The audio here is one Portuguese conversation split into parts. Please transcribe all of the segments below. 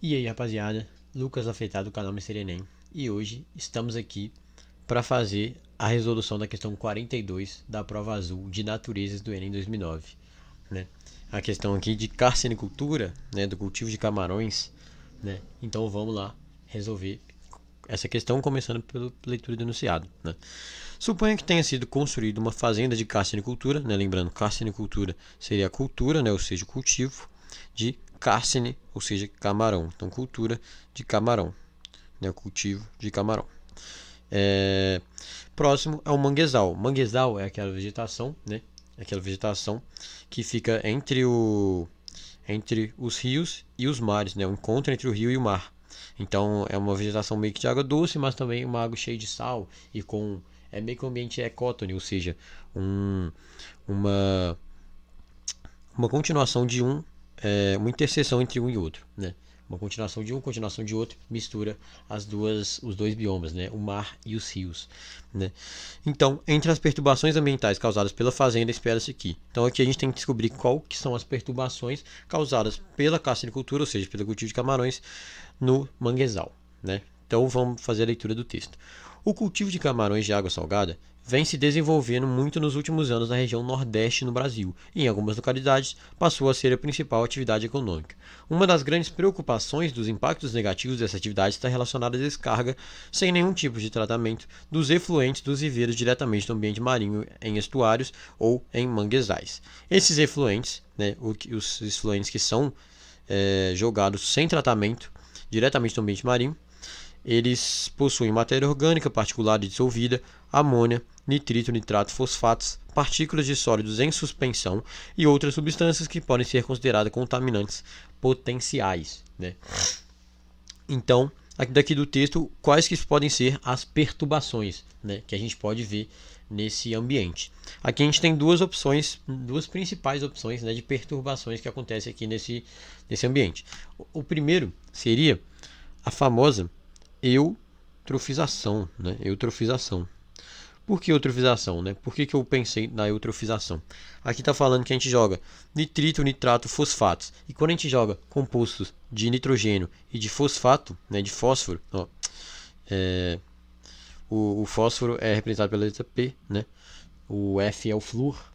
E aí, rapaziada, Lucas Afetado do canal Mr. Enem. E hoje estamos aqui para fazer a resolução da questão 42 da prova azul de naturezas do Enem 2009, né? A questão aqui de carcinicultura, né, do cultivo de camarões, né? Então vamos lá resolver essa questão começando pela leitura do enunciado, né? Suponha que tenha sido construída uma fazenda de carcinicultura, né? Lembrando, carcinicultura seria a cultura, né? Ou seja, o cultivo de cárcine, ou seja, camarão. Então, cultura de camarão, né? O cultivo de camarão. Próximo é o manguezal. Manguezal é aquela vegetação, né? Aquela vegetação que fica entre os rios e os mares, né? O encontro entre o rio e o mar. Então é uma vegetação meio que de água doce, mas também uma água cheia de sal e com meio que um ambiente ecótone, ou seja, um, uma continuação de uma interseção entre um e outro, né? Uma continuação de um, continuação de outro, mistura os dois biomas, né? O mar e os rios, né? Então, entre as perturbações ambientais causadas pela fazenda, espera-se aqui. Então, aqui a gente tem que descobrir qual que são as perturbações causadas pela carcinicultura, ou seja, pelo cultivo de camarões no manguezal, né? Então, vamos fazer a leitura do texto. O cultivo de camarões de água salgada vem se desenvolvendo muito nos últimos anos na região Nordeste no Brasil e em algumas localidades passou a ser a principal atividade econômica. Uma das grandes preocupações dos impactos negativos dessa atividade está relacionada à descarga, sem nenhum tipo de tratamento, dos efluentes dos viveiros diretamente do ambiente marinho em estuários ou em manguezais. Esses efluentes, né, os efluentes que são jogados sem tratamento diretamente do ambiente marinho, eles possuem matéria orgânica particulada e dissolvida, amônia, nitrito, nitrato, fosfatos, partículas de sólidos em suspensão e outras substâncias que podem ser consideradas contaminantes potenciais, né? Então, daqui do texto, quais que podem ser as perturbações, né, que a gente pode ver nesse ambiente. Aqui a gente tem duas principais opções, né, de perturbações que acontecem aqui nesse ambiente. O primeiro seria a famosa eutrofização, né? Eutrofização. Por que eutrofização, né? Por que eu pensei na eutrofização? Aqui está falando que a gente joga nitrito, nitrato, fosfatos. E quando a gente joga compostos de nitrogênio e de fosfato, né, de fósforo, ó, o fósforo é representado pela letra P, né? O F é o flúor,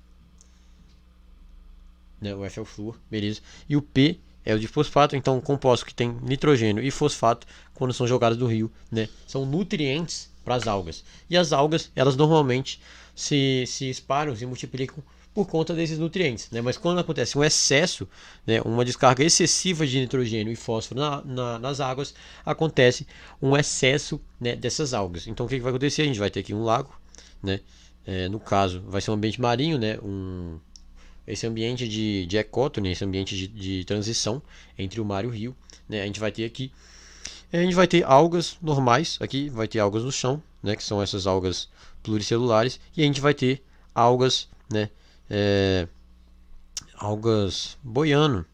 né? O F é o flúor, beleza. E o P é o de fosfato, então compostos que tem nitrogênio e fosfato, quando são jogados do rio, né, são nutrientes para as algas. E as algas, elas normalmente se espalham, se multiplicam por conta desses nutrientes, né? Mas quando acontece um excesso, né, uma descarga excessiva de nitrogênio e fósforo nas águas, acontece um excesso, né, dessas algas. Então o que vai acontecer? A gente vai ter aqui um lago, né? No caso, vai ser um ambiente marinho, né? Esse ambiente de ecótone, esse ambiente de transição entre o mar e o rio, né? A gente vai ter aqui, a gente vai ter algas normais, aqui vai ter algas no chão, né? Que são essas algas pluricelulares, e a gente vai ter algas, né? Algas boiano,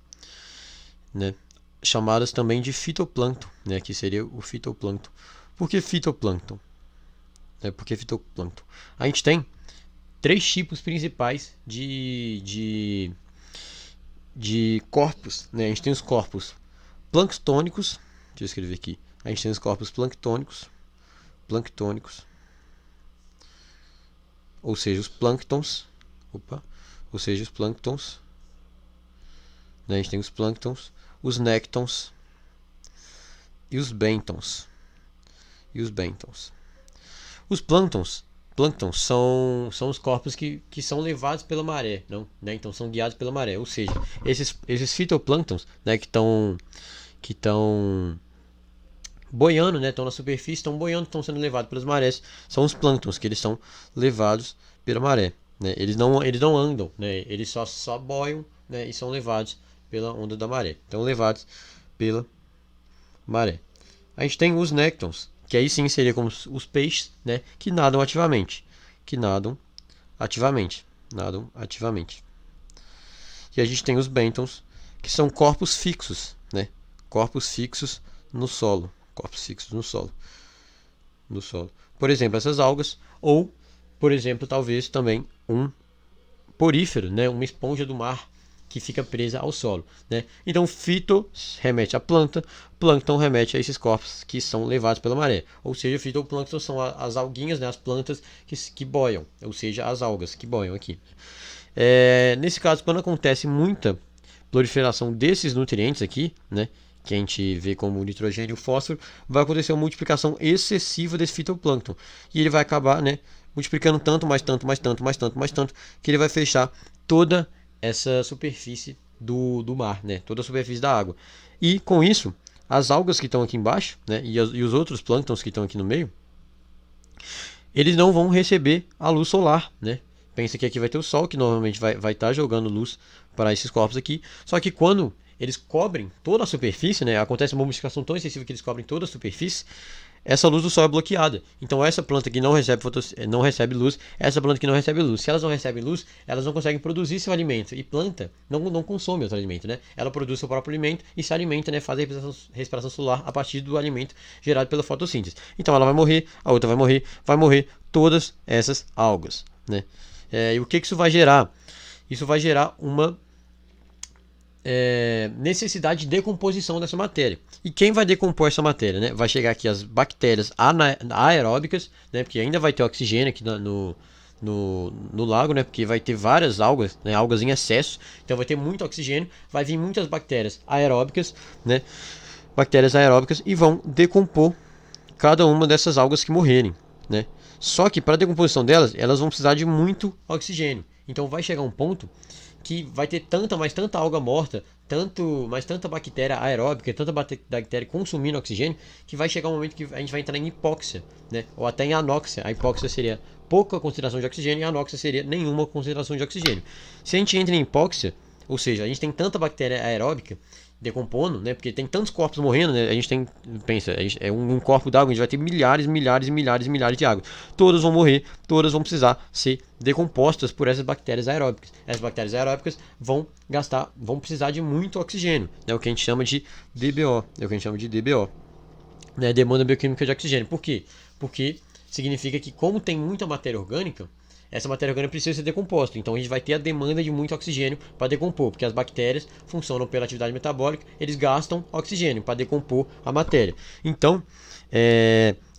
né? Chamadas também de fitoplâncton, né? Que seria o fitoplâncton. Por que fitoplâncton? Por que fitoplâncton? A gente tem três tipos principais de corpos, né? A gente tem os corpos planctônicos, deixa eu escrever aqui. A gente tem os corpos planctônicos, ou seja, os plânctons, ou seja, os plânctons, né? A gente tem os plânctons, os néctons e os bentons. Os plânctons são os corpos que são levados pela maré, não, né? Então são guiados pela maré, ou seja, esses fitoplânctons, né, que estão boiando, né, estão na superfície, estão boiando, estão sendo levados pelas marés, são os plânctons que eles são levados pela maré, né? Eles não andam, né? Eles só boiam, né, e são levados pela onda da maré. Então levados pela maré. A gente tem os néctons, que aí sim seria como os peixes, né, que nadam ativamente. Nadam ativamente. E a gente tem os bentons, que são corpos fixos, né? Corpos fixos no solo. Por exemplo, essas algas, ou, por exemplo, talvez também um porífero, né? Uma esponja do mar que fica presa ao solo, né? Então fito remete à planta, plâncton remete a esses corpos que são levados pela maré. Ou seja, fitoplâncton são as alguinhas, né, as plantas que boiam, ou seja, as algas que boiam aqui. Nesse caso, quando acontece muita proliferação desses nutrientes aqui, né, que a gente vê como o nitrogênio e o fósforo, vai acontecer uma multiplicação excessiva desse fitoplâncton. E ele vai acabar, né, multiplicando tanto, mais tanto, mais tanto, mais tanto, mais tanto, que ele vai fechar toda essa superfície do mar, né, toda a superfície da água. E com isso, as algas que estão aqui embaixo, né, e os outros plânctons que estão aqui no meio, eles não vão receber a luz solar, né? Pensa que aqui vai ter o sol, que normalmente vai estar jogando luz para esses corpos aqui. Só que quando eles cobrem toda a superfície, né, acontece uma modificação tão excessiva que eles cobrem toda a superfície, essa luz do sol é bloqueada. Então essa planta que não recebe luz, essa planta que não recebe luz. Se elas não recebem luz, elas não conseguem produzir seu alimento. E planta não consome outro alimento, né? Ela produz seu próprio alimento e se alimenta, né? Faz a respiração celular a partir do alimento gerado pela fotossíntese. Então ela vai morrer, a outra vai morrer todas essas algas, né? E o que isso vai gerar? Isso vai gerar uma necessidade de decomposição dessa matéria. E quem vai decompor essa matéria, né? Vai chegar aqui as bactérias anaeróbicas, né? Porque ainda vai ter oxigênio aqui no lago, né? Porque vai ter várias algas, né? Algas em excesso, então vai ter muito oxigênio, vai vir muitas bactérias aeróbicas, né? Bactérias aeróbicas e vão decompor cada uma dessas algas que morrerem, né? Só que para a decomposição delas, elas vão precisar de muito oxigênio. Então vai chegar um ponto que vai ter tanta alga morta, tanta bactéria aeróbica, tanta bactéria consumindo oxigênio, que vai chegar um momento que a gente vai entrar em hipóxia, né? Ou até em anóxia. A hipóxia seria pouca concentração de oxigênio e a anóxia seria nenhuma concentração de oxigênio. Se a gente entra em hipóxia, ou seja, a gente tem tanta bactéria aeróbica decompondo, né? Porque tem tantos corpos morrendo, né? A gente tem, pensa, é um corpo d'água, a gente vai ter milhares de águas. Todas vão morrer, todas vão precisar ser decompostas por essas bactérias aeróbicas. Essas bactérias aeróbicas vão precisar de muito oxigênio, né? O que a gente chama de DBO, né? Demanda bioquímica de oxigênio. Por quê? Porque significa que como tem muita matéria orgânica, essa matéria orgânica precisa ser decomposta. Então a gente vai ter a demanda de muito oxigênio para decompor, porque as bactérias funcionam pela atividade metabólica, eles gastam oxigênio para decompor a matéria. Então,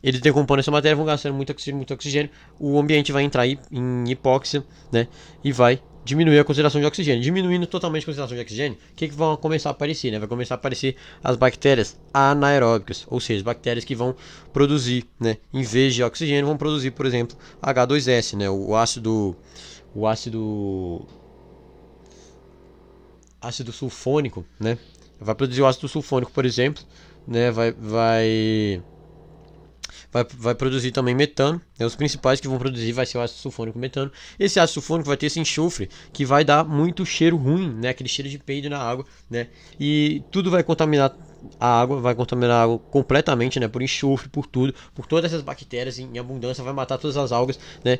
eles decompondo essa matéria, vão gastando muito oxigênio, o ambiente vai entrar em hipóxia, né? E vai diminuir a concentração de oxigênio. Diminuindo totalmente a concentração de oxigênio, o que vão começar a aparecer, né? Vai começar a aparecer as bactérias anaeróbicas, ou seja, bactérias que vão produzir, né? Em vez de oxigênio, vão produzir, por exemplo, H2S, né? O ácido sulfônico, né? Vai produzir o ácido sulfônico, por exemplo, né? Vai produzir também metano, né? Os principais que vão produzir vai ser o ácido sulfônico e metano. Esse ácido sulfônico vai ter esse enxofre que vai dar muito cheiro ruim, né? Aquele cheiro de peido na água, né? E tudo vai contaminar a água completamente, né? Por enxofre, por tudo, por todas essas bactérias em abundância, vai matar todas as algas, né?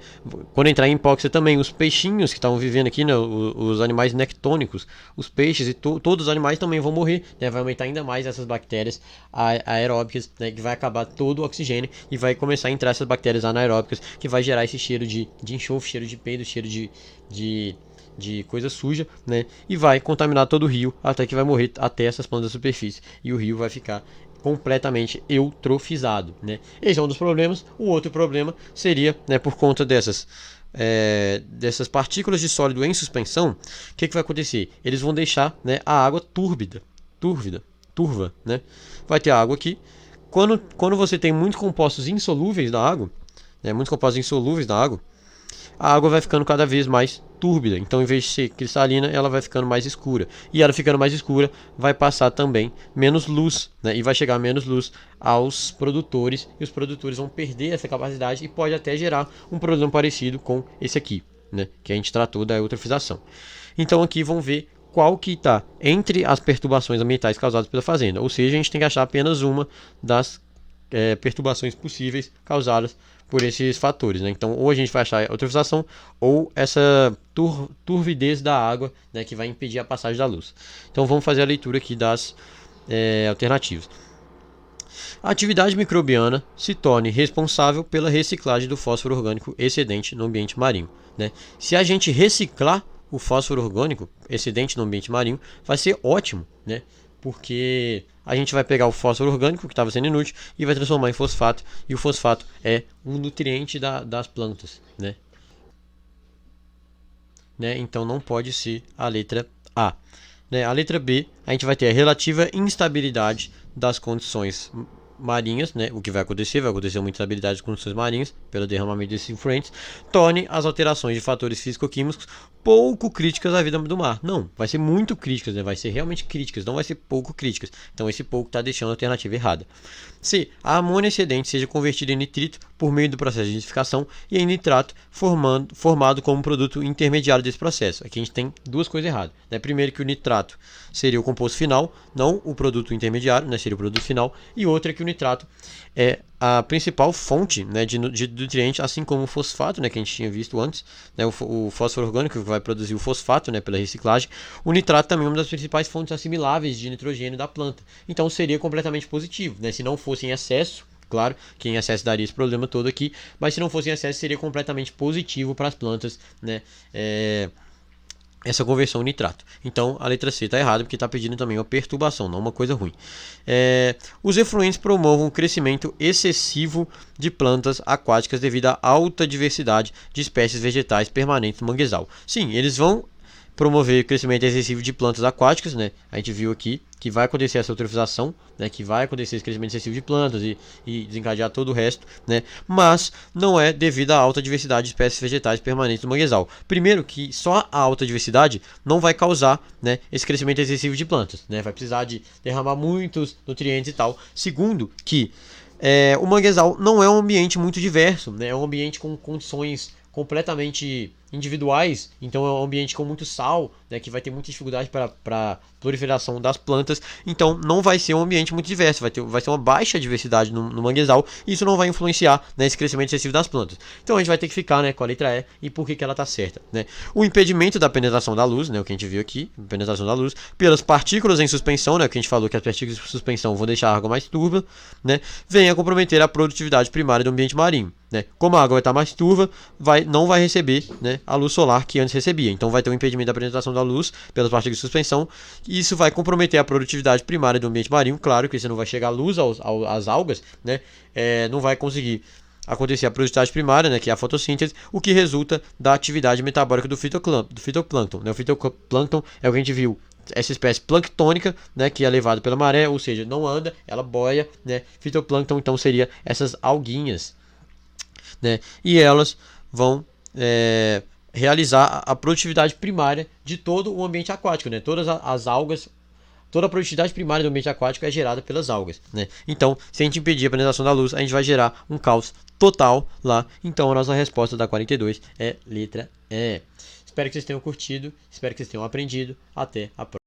Quando entrar em hipóxia também, os peixinhos que estavam vivendo aqui, né? Os animais nectônicos, os peixes e todos os animais também vão morrer, né? Vai aumentar ainda mais essas bactérias aeróbicas, né? Que vai acabar todo o oxigênio e vai começar a entrar essas bactérias anaeróbicas que vai gerar esse cheiro de enxofre, cheiro de peido, cheiro de coisa suja, né? E vai contaminar todo o rio até que vai morrer até essas plantas da superfície e o rio vai ficar completamente eutrofizado, né? Esse é um dos problemas. O outro problema seria, né, por conta dessas partículas de sólido em suspensão, o que vai acontecer? Eles vão deixar, né, a água turva, né? Vai ter água aqui. Quando você tem muitos compostos insolúveis da água, né, a água vai ficando cada vez mais túrbida. Então, em vez de ser cristalina, ela vai ficando mais escura. E ela ficando mais escura, vai passar também menos luz, né? E vai chegar menos luz aos produtores. E os produtores vão perder essa capacidade e pode até gerar um problema parecido com esse aqui, né? Que a gente tratou da eutrofização. Então, aqui vamos ver qual que está entre as perturbações ambientais causadas pela fazenda. Ou seja, a gente tem que achar apenas uma das perturbações possíveis causadas por esses fatores, né? Então, ou a gente vai achar a eutrofização ou essa turvidez da água, né, que vai impedir a passagem da luz. Então, vamos fazer a leitura aqui das alternativas. A atividade microbiana se torne responsável pela reciclagem do fósforo orgânico excedente no ambiente marinho, né? Se a gente reciclar o fósforo orgânico excedente no ambiente marinho vai ser ótimo, né? Porque a gente vai pegar o fósforo orgânico que estava sendo inútil e vai transformar em fosfato, e o fosfato é um nutriente das plantas, né? Então não pode ser a letra A. A letra B, a gente vai ter a relativa instabilidade das condições marinhas, o que vai acontecer uma instabilidade das condições marinhas pelo derramamento desses influentes, torne as alterações de fatores físico-químicos pouco críticas à vida do mar. Não, vai ser muito críticas, vai ser realmente críticas, não vai ser pouco críticas. Então esse pouco está deixando a alternativa errada. C. A amônia excedente seja convertida em nitrito por meio do processo de nitrificação e em nitrato formado como produto intermediário desse processo. Aqui a gente tem duas coisas erradas. Primeiro, que o nitrato seria o composto final, não o produto intermediário, seria o produto final. E outra, que o nitrato é a principal fonte de nutriente, assim como o fosfato, que a gente tinha visto antes, o fósforo orgânico que vai produzir o fosfato pela reciclagem. O nitrato também é uma das principais fontes assimiláveis de nitrogênio da planta. Então seria completamente positivo, se não fosse em excesso. Claro que em excesso daria esse problema todo aqui, mas se não fosse em excesso seria completamente positivo para as plantas, essa conversão em nitrato. Então a letra C está errada, porque está pedindo também uma perturbação, não uma coisa ruim. Os efluentes promovam o crescimento excessivo de plantas aquáticas devido à alta diversidade de espécies vegetais permanentes no manguezal. Sim, eles vão promover crescimento excessivo de plantas aquáticas, A gente viu aqui que vai acontecer essa eutrofização, que vai acontecer esse crescimento excessivo de plantas e desencadear todo o resto, Mas não é devido à alta diversidade de espécies vegetais permanentes no manguezal. Primeiro, que só a alta diversidade não vai causar, esse crescimento excessivo de plantas, Vai precisar de derramar muitos nutrientes e tal. Segundo, que o manguezal não é um ambiente muito diverso, É um ambiente com condições completamente individuais, então é um ambiente com muito sal, que vai ter muita dificuldade para proliferação das plantas, então não vai ser um ambiente muito diverso, vai ter uma baixa diversidade no manguezal, e isso não vai influenciar nesse crescimento excessivo das plantas. Então a gente vai ter que ficar com a letra E, e por que ela está certa. O impedimento da penetração da luz, o que a gente viu aqui, penetração da luz, pelas partículas em suspensão, o que a gente falou que as partículas em suspensão vão deixar a água mais turva, vem a comprometer a produtividade primária do ambiente marinho. Como a água vai estar mais turva, não vai receber a luz solar que antes recebia. Então vai ter um impedimento da penetração da luz pelas partículas de suspensão. E isso vai comprometer a produtividade primária do ambiente marinho. Claro que você não vai chegar a luz às algas, não vai conseguir acontecer a produtividade primária, que é a fotossíntese, o que resulta da atividade metabólica do fitoplâncton. O fitoplâncton é o que a gente viu. Essa espécie planctônica, que é levada pela maré, ou seja, não anda, ela boia, Fitoplâncton, então seria essas alguinhas, e elas vão realizar a produtividade primária de todo o ambiente aquático, Todas as algas, toda a produtividade primária do ambiente aquático é gerada pelas algas, Então, se a gente impedir a penetração da luz, a gente vai gerar um caos total lá. Então, a nossa resposta da 42 é letra E. Espero que vocês tenham curtido, espero que vocês tenham aprendido. Até a próxima.